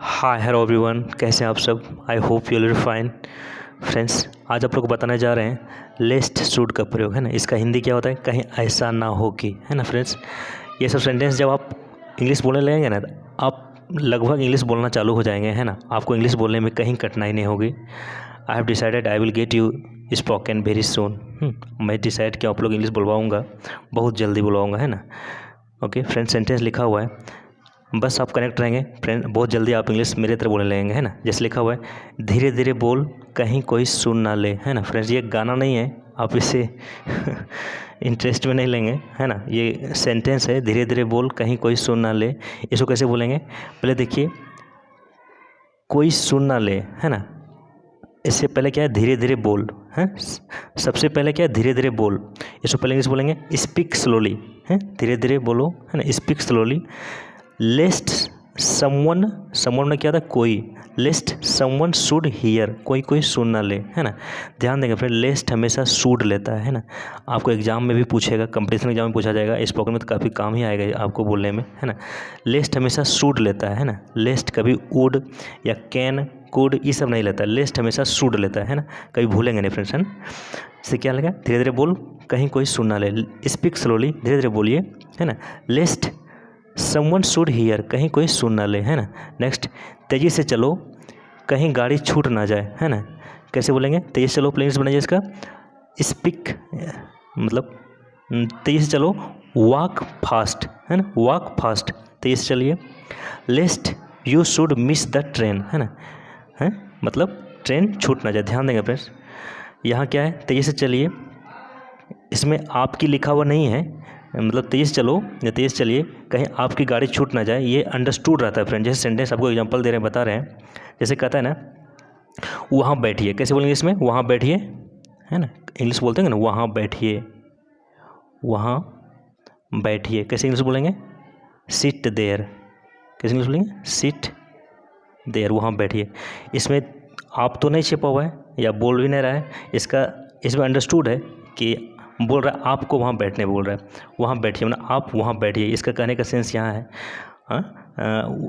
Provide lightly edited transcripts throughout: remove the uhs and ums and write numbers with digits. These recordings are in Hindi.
हाय हेलो एवरीवन, कैसे हैं आप सब। I hope you are fine. Friends, आज आप लोग को बताने जा रहे हैं लेस्ट शुड का प्रयोग है ना। इसका हिंदी क्या होता है, कहीं ऐसा ना हो कि, है ना फ्रेंड्स। ये सब सेंटेंस जब आप इंग्लिश बोलने लगेंगे ना, आप लगभग इंग्लिश बोलना चालू हो जाएंगे, है ना। आपको इंग्लिश बोलने में कहीं कठिनाई नहीं होगी। I have decided I will get you spoken very soon. मैं डिसाइड किया आप लोग इंग्लिश बुलवाऊँगा, बहुत जल्दी बुलवाऊँगा, है ना। ओके फ्रेंड्स, सेंटेंस लिखा हुआ है, बस आप कनेक्ट रहेंगे फ्रेंड, बहुत जल्दी आप इंग्लिश मेरे तरह बोलने लगेंगे, है ना। जैसे लिखा हुआ है, धीरे धीरे बोल कहीं कोई सुन ना ले, है ना फ्रेंड्स। ये गाना नहीं है, आप इसे इंटरेस्ट में नहीं लेंगे, है ना। ये सेंटेंस है, धीरे धीरे बोल कहीं कोई सुन ना ले। इसको कैसे बोलेंगे, पहले देखिए, कोई सुन ना ले, है ना। इससे पहले क्या है, धीरे धीरे बोल, है। सबसे पहले क्या है, धीरे धीरे बोल। इसको पहले इंग्लिश बोलेंगे स्पीक स्लोली, है, धीरे धीरे बोलो, है ना, स्पीक स्लोली। लेस्ट समवन, समवन में क्या था, कोई। लेस्ट समवन शुड हियर, कोई सुन ना ले, है ना। ध्यान देंगे फ्रेंड, लेस्ट हमेशा शुड लेता है ना। आपको एग्जाम में भी पूछेगा, कंपटीशन एग्जाम में पूछा जाएगा, स्पोकन में तो काफ़ी काम ही आएगा आपको बोलने में, है ना। लेस्ट हमेशा शुड लेता है ना। लेस्ट कभी वुड या कैन, कुड, ये सब नहीं लेता। लेस्ट हमेशा शुड लेता है ना। कभी भूलेंगे नहीं फ्रेंड्स, है ना। इससे क्या लगा, धीरे धीरे बोल कहीं कोई सुन ना ले। स्पीक स्लोली, धीरे धीरे बोलिए, है ना। लेस्ट समवन शुड हियर, कहीं कोई सुन ना ले, है ना। नेक्स्ट, तेज़ी से चलो कहीं गाड़ी छूट ना जाए, है ना। कैसे बोलेंगे, तेज़ी से चलो, प्लेस बनाइए इसका। स्पीक मतलब तेज़ी से चलो, वॉक फास्ट, है ना, वॉक फास्ट, तेज़ी से चलिए। लेस्ट you should miss the train, है ना, है मतलब ट्रेन छूट ना जाए। ध्यान देंगे फ्रेंड्स, यहाँ क्या है, तेज़ी से चलिए, इसमें आपकी लिखा हुआ नहीं है, मतलब तेज़ चलो या तेज़ चलिए कहीं आपकी गाड़ी छूट ना जाए, ये अंडरस्टूड रहता है फ्रेंड। जैसे सेंटेंस आपको एग्जांपल दे रहे हैं, बता रहे हैं, जैसे कहता है ना, वहाँ बैठिए, कैसे बोलेंगे इसमें, वहाँ बैठिए, है ना। इंग्लिश बोलते हैं ना, वहाँ बैठिए, वहाँ बैठिए, कैसे इंग्लिश बोलेंगे, सिट देयर, कैसे इंग्लिश बोलेंगे, सिट देयर, वहाँ बैठिए। इसमें आप तो नहीं छिपा हुआ है या बोल भी नहीं रहा है, इसमें अंडरस्टूड है कि बोल रहा है आपको वहाँ बैठने बोल रहा है, वहाँ बैठिए मतलब आप वहाँ बैठिए। इसका कहने का सेंस यहाँ है,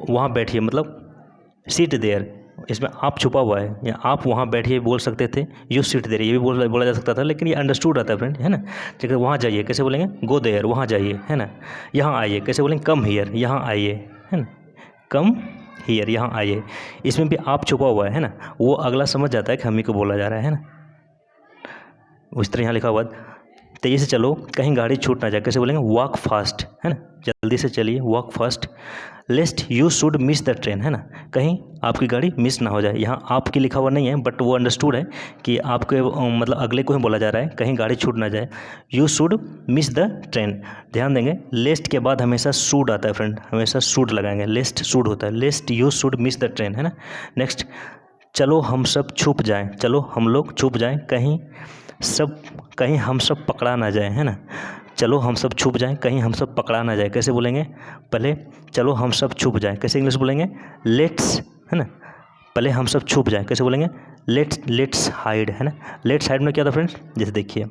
वहाँ बैठिए मतलब सीट देयर, इसमें आप छुपा हुआ है, या आप वहाँ बैठिए बोल सकते थे, यू सीट देयर ये भी बोला जा सकता था, लेकिन ये अंडरस्टूड रहता है फ्रेंड, है ना। जैसे वहाँ जाइए, कैसे बोलेंगे, गो देयर, वहाँ जाइए, है ना। यहाँ आइए, कैसे बोलेंगे, कम हियर, यहाँ आइए, है ना, कम हियर, यहाँ आइए। इसमें भी आप छुपा हुआ है ना, वो अगला समझ जाता है कि हम ही को बोला जा रहा है ना। उस तरह यहाँ लिखा हुआ, तेज़ी से चलो कहीं गाड़ी छूट ना जाए, कैसे बोलेंगे, वॉक फास्ट, है ना, जल्दी से चलिए, walk fast. लेस्ट you should miss the train, है ना, कहीं आपकी गाड़ी मिस ना हो जाए। यहाँ आपकी लिखा हुआ नहीं है, बट वो अंडरस्टूड है कि आपके मतलब अगले को ही बोला जा रहा है, कहीं गाड़ी छूट ना जाए। You should miss the train. ध्यान देंगे, लेस्ट के बाद हमेशा शुड आता है फ्रेंड, हमेशा शुड लगाएंगे, लेस्ट शुड होता है, लेस्ट you should miss the train, है ना। नेक्स्ट, चलो हम सब छुप जाएं, चलो हम लोग छुप जाएं, कहीं हम सब पकड़ा ना जाए, है ना। चलो हम सब छुप जाएं, कहीं हम सब पकड़ा ना जाए, कैसे बोलेंगे, पहले चलो हम सब छुप जाएं, कैसे इंग्लिश बोलेंगे, लेट्स, है ना, पहले हम सब छुप जाएं, कैसे बोलेंगे, लेट्स हाइड, है ना। लेट्स हाइड में क्या था फ्रेंड्स, जैसे देखिए,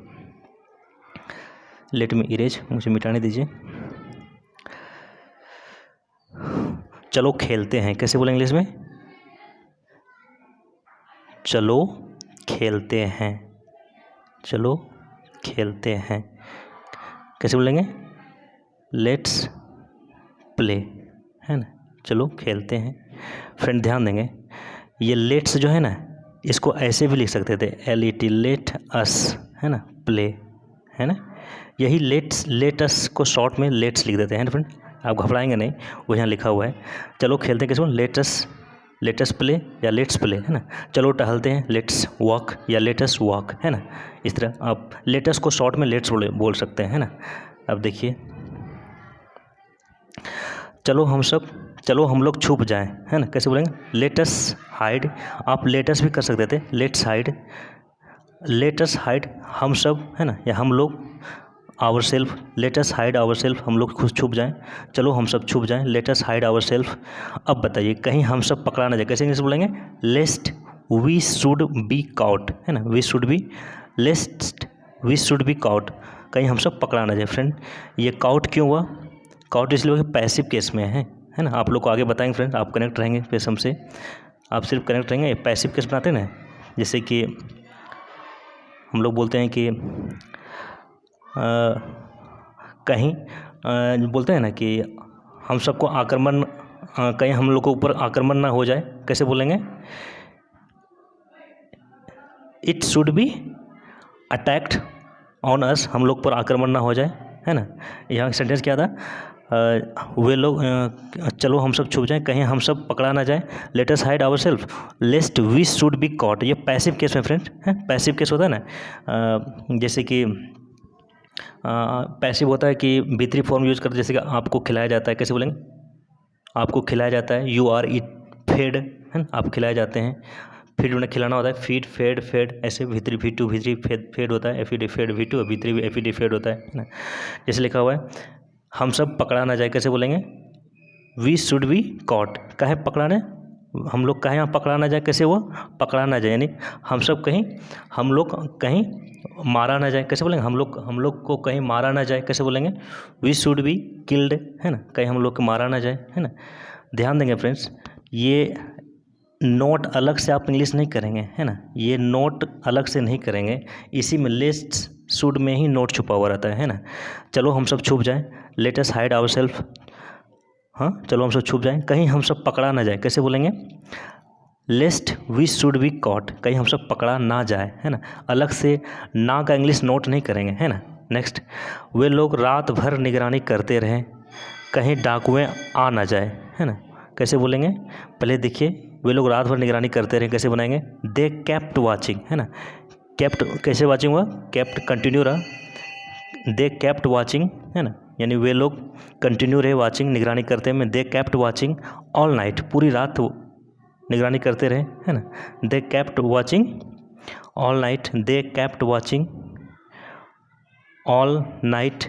लेट में इरेज, मुझे मिटाने दीजिए। चलो खेलते हैं, कैसे बोलेंगे इंग्लिश में, चलो खेलते हैं, चलो खेलते हैं, कैसे बोलेंगे, लेट्स प्ले, है ना, चलो खेलते हैं। फ्रेंड ध्यान देंगे, ये लेट्स जो है ना, इसको ऐसे भी लिख सकते थे, LET, लेट अस, है ना, प्ले, है ना। यही लेटस को शॉर्ट में लेट्स लिख देते हैं फ्रेंड, आप घबराएंगे नहीं, वो यहाँ लिखा हुआ है। चलो खेलते हैं, कैसे बोलें, लेटस प्ले या लेट्स प्ले, है ना। चलो टहलते हैं, लेट्स वॉक या लेटस वॉक, है ना। इस तरह आप लेटस को शॉर्ट में लेट्स बोल सकते हैं, है ना। अब देखिए, चलो हम लोग छुप जाएं, है ना, कैसे बोलेंगे, लेटस हाइड। आप लेटस भी कर सकते थे, लेट्स हाइड हम सब, है ना, या हम लोग, our self, let's hide our self, हम लोग खुद छुप जाएं, चलो हम सब छुप जाएं, लेटस हाइड आवर सेल्फ। अब बताइए, कहीं हम सब पकड़ा ना जाए, कैसे इंग्लिश बोलेंगे, लेस्ट वी शुड बी काउट, है ना, वी शुड बी काउट, कहीं हम सब पकड़ा ना जाए। फ्रेंड, ये काउट क्यों हुआ, काउट इसलिए कि पैसिव केस में है है ना। आप लोग को आगे बताएंगे फ्रेंड्स, आप कनेक्ट रहेंगे फिर हमसे, आप सिर्फ कनेक्ट रहेंगे। पैसिव केस बनाते हैं ना, जैसे कि हम लोग बोलते हैं कि कहीं बोलते हैं ना कि हम सबको आक्रमण, कहीं हम लोग को ऊपर आक्रमण ना हो जाए, कैसे बोलेंगे? It should be attacked on us, हम लोग पर आक्रमण ना हो जाए, है ना। यहाँ सेंटेंस क्या था? वे लोग, चलो हम सब छुप जाएं, कहीं हम सब पकड़ा ना जाए। Let us hide our self lest we should be caught. ये पैसिव केस में फ्रेंड है, पैसिव केस होता है ना। जैसे कि पैसिव होता है कि भीतरी फॉर्म यूज करते, जैसे कि आपको खिलाया जाता है, कैसे बोलेंगे? आपको खिलाया जाता है, यू आर इट फेड, है ना, आप खिलाए जाते हैं। फीड उन्हें खिलाना होता है, फीड फेड फेड, ऐसे भीतरी वी2 भीतरी फेड होता है, F E D fade V2 और भीतरी एफ ई डी फेड होता है ना। जैसे लिखा हुआ है हम सब पकड़ा ना जाए, कैसे बोलेंगे? We should be caught. काहे पकड़ाने, हम लोग कहें यहाँ पकड़ा ना जाए, कैसे वो पकड़ा ना जाए, यानी हम लोग कहीं मारा ना जाए, कैसे बोलेंगे? हम लोग को कहीं मारा ना जाए, कैसे बोलेंगे? वी शुड बी किल्ड, है ना, कहीं हम लोग को मारा ना जाए, है ना। ध्यान देंगे फ्रेंड्स, ये नोट अलग से आप इंग्लिश नहीं करेंगे, है ना, ये नोट अलग से नहीं करेंगे, इसी में लेस्ट शुड में ही नोट छुपा हुआ रहता है ना। चलो हम सब छुप जाएं, let us hide our self, हाँ चलो हम सब छुप जाएं, कहीं हम सब पकड़ा ना जाए, कैसे बोलेंगे? लेस्ट वी शुड बी कॉट, कहीं हम सब पकड़ा ना जाए, है ना। अलग से ना का इंग्लिश नोट नहीं करेंगे, है ना। नेक्स्ट, वे लोग रात भर निगरानी करते रहें, कहीं डाकुएं आ ना जाए, है ना, कैसे बोलेंगे? पहले देखिए, वे लोग रात भर निगरानी करते रहे, कैसे बनाएंगे? दे केप्ट वाचिंग, है ना। केप्ट कैसे वाचिंग हुआ? केप्ट कंटिन्यू रहा, दे केप्ट वाचिंग, है ना, यानी वे लोग कंटिन्यू रहे वाचिंग, निगरानी करते हैं। दे केप्ट वाचिंग ऑल नाइट, पूरी रात निगरानी करते रहे, है ना। दे केप्ट वाचिंग ऑल नाइट, दे केप्ट वाचिंग ऑल नाइट,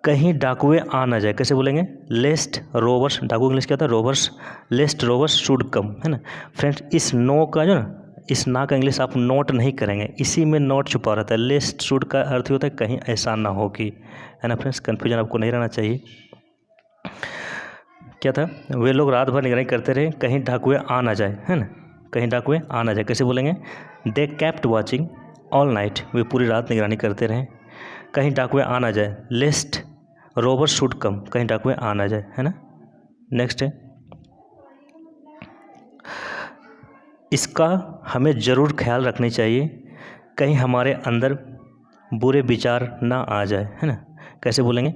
कहीं डाकुए आ ना जाए, कैसे बोलेंगे? लेस्ट रोवर्स, डाकू इंग्लिश क्या था? रोवर्स, लेस्ट रोवर्स शुड कम, है ना। फ्रेंड्स, इस नो का जो ना, इस ना का इंग्लिश आप नोट नहीं करेंगे, इसी में नोट छुपा रहता है। लेस्ट शुड का अर्थ होता है कहीं ऐसा ना हो कि, है ना फ्रेंड्स, कन्फ्यूजन आपको नहीं रहना चाहिए। क्या था? वे लोग रात भर निगरानी करते रहे, कहीं डाकुए आ ना जाए, है ना, कहीं डाकुए आ ना जाए, कैसे बोलेंगे? They kept watching all night, वे पूरी रात निगरानी करते रहे, कहीं डाकुए आ ना जाए। लेस्ट रोवर शुड कम, कहीं डाकुए आ ना जाए, है ना। नेक्स्ट है, इसका हमें ज़रूर ख्याल रखनी चाहिए, कहीं हमारे अंदर बुरे विचार ना आ जाए, है ना, कैसे बोलेंगे?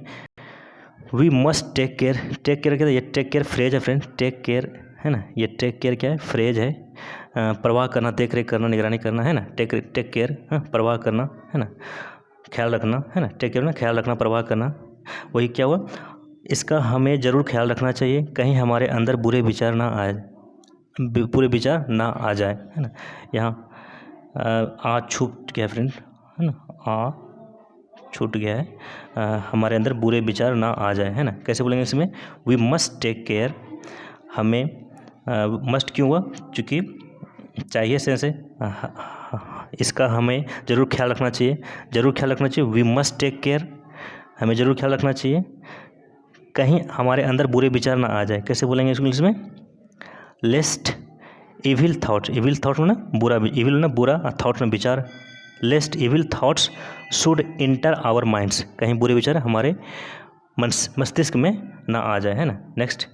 We must take care, take care क्या है? ये टेक केयर फ्रेज है फ्रेंड, टेक केयर, है ना, ये टेक केयर क्या है? फ्रेज है। परवाह करना, देख रेख करना, निगरानी करना, है ना, टेक केयर, परवाह करना, है ना, ख्याल रखना, है ना, टेक केयर ना, ख्याल रखना, परवाह करना। वही क्या हुआ? इसका हमें ज़रूर ख्याल रखना चाहिए, कहीं हमारे अंदर बुरे विचार ना आए, पूरे विचार ना आ जाए, है ना। यहाँ आ छूट गया फ्रेंड, है ना, आ छूट गया है, हमारे अंदर बुरे विचार ना आ जाए, है ना, कैसे बोलेंगे इसमें? वी मस्ट टेक केयर, हमें मस्ट क्यों हुआ? चूँकि चाहिए से इसका हमें ज़रूर ख्याल रखना चाहिए, ज़रूर ख्याल रखना चाहिए। वी मस्ट टेक केयर, हमें ज़रूर ख्याल रखना चाहिए, कहीं हमारे अंदर बुरे विचार ना आ जाए, कैसे बोलेंगे इंग्लिश में? Lest evil thoughts, evil thoughts में ना बुरा, इविल ना बुरा, थाट्स में विचार, lest evil thoughts should enter our minds, कहीं बुरे विचार हमारे मस्तिष्क में ना आ जाए, है ना। Next,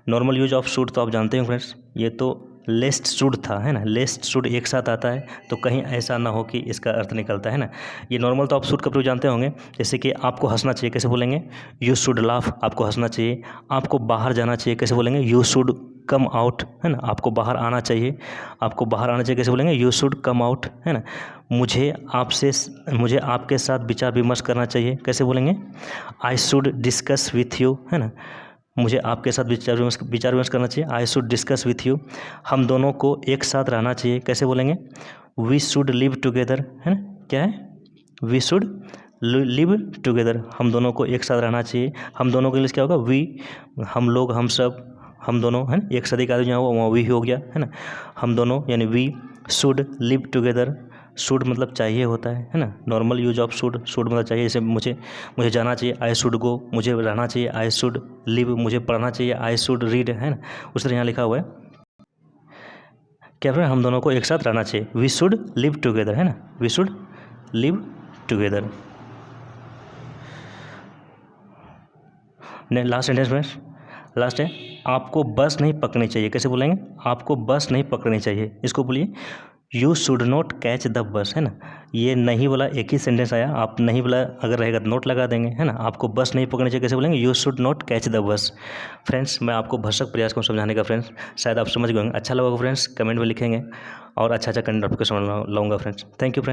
normal use of should तो आप जानते हो फ्रेंड्स, ये तो लेस्ट शुड था, है ना, लेस्ट शुड एक साथ आता है, तो कहीं ऐसा ना हो कि इसका अर्थ निकलता है ना। ये नॉर्मल तो आप शुड का प्रयोग जानते होंगे, जैसे कि आपको हंसना चाहिए, कैसे बोलेंगे? यू शुड लाफ, आपको हंसना चाहिए। आपको बाहर जाना चाहिए, कैसे बोलेंगे? यू शुड कम आउट, है ना, आपको बाहर आना चाहिए, आपको बाहर आना चाहिए, कैसे बोलेंगे? यू शुड कम आउट, है ना। मुझे आपके साथ विचार विमर्श करना चाहिए, कैसे बोलेंगे? I should discuss with you, है ना, मुझे आपके साथ विचार विमर्श करना चाहिए, I should discuss with you. हम दोनों को एक साथ रहना चाहिए, कैसे बोलेंगे? वी शुड लिव टुगेदर, है ना, क्या है? वी शुड लिव टुगेदर, हम दोनों को एक साथ रहना चाहिए। हम दोनों के लिए क्या होगा? वी, हम लोग, हम सब, हम दोनों, है ना, एक सदी का आदमी जहाँ हुआ वहाँ वी हो गया, है ना। हम दोनों यानी we should live together, should मतलब चाहिए होता है ना, normal use of should, should मतलब चाहिए, जैसे मुझे जाना चाहिए, आई शुड गो, मुझे रहना चाहिए, आई शुड लिव, मुझे पढ़ना चाहिए, आई शुड रीड, है ना। उस तरह यहाँ लिखा हुआ है क्या फ्रेंड, हम दोनों को एक साथ रहना चाहिए, वी शुड लिव टुगेदर, है ना, we should live together. Last sentence में लास्ट है, आपको बस नहीं पकड़नी चाहिए, कैसे बोलेंगे, आपको बस नहीं पकड़नी चाहिए, इसको बोलिए you should not catch the bus, है ना। ये नहीं बोला, एक ही सेंटेंस आया, आप नहीं बोला, अगर रहेगा तो नोट लगा देंगे, है ना। आपको बस नहीं पकड़नी चाहिए, कैसे बोलेंगे, you should not catch the bus. Friends मैं आपको भरसक प्रयास करूँ समझाने का फ्रेंड्स, शायद आप समझ गए। अच्छा लगा फ्रेंड्स, कमेंट में लिखेंगे और अच्छा कंटेंट आपको समझ लाऊंगा फ्रेंड्स। Thank you friends.